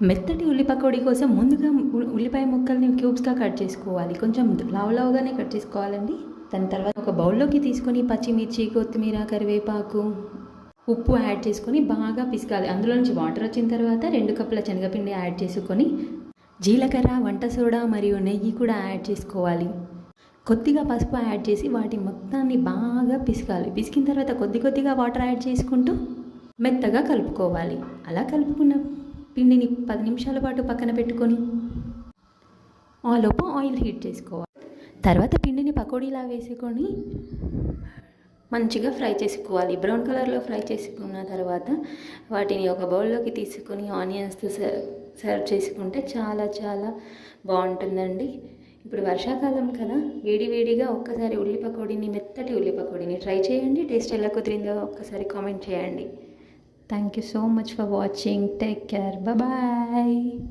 మెత్తటి ఉల్లి పకోడీ కోసం ముందుగా ఉల్లిపాయ ముక్కల్ని క్యూబ్స్గా కట్ చేసుకోవాలి. కొంచెం లావుగానే కట్ చేసుకోవాలండి. దాని తర్వాత ఒక బౌల్లోకి తీసుకొని పచ్చిమిర్చి, కొత్తిమీర, కరివేపాకు, ఉప్పు యాడ్ చేసుకొని బాగా పిసకాలి. అందులో నుంచి వాటర్ వచ్చిన తర్వాత 2 కప్పుల శనగపిండి యాడ్ చేసుకొని జీలకర్ర, వంట సోడా మరియు నెయ్యి కూడా యాడ్ చేసుకోవాలి. కొద్దిగా పసుపు యాడ్ చేసి వాటి మొత్తాన్ని బాగా పిసకాలి. పిసికిన తర్వాత కొద్దిగా వాటర్ యాడ్ చేసుకుంటూ మెత్తగా కలుపుకోవాలి. అలా కలుపుకున్న పిండిని 10 నిమిషాల పాటు పక్కన పెట్టుకొని ఆలోపు ఆయిల్ హీట్ చేసుకోవాలి. తర్వాత పిండిని పకోడీలా వేసుకొని మంచిగా ఫ్రై చేసుకోవాలి. బ్రౌన్ కలర్లో ఫ్రై చేసుకున్న తర్వాత వాటిని ఒక బౌల్లోకి తీసుకొని ఆనియన్స్తో సర్వ్ చేసుకుంటే చాలా చాలా బాగుంటుందండి. ఇప్పుడు వర్షాకాలం కదా, వేడిగా ఒక్కసారి ఉల్లి పకోడీని, మెత్తటి ఉల్లి పకోడీని ట్రై చేయండి. టేస్ట్ ఎలా కుదిరిందో ఒక్కసారి కామెంట్ చేయండి. Thank you so much for watching. Take care. Bye bye.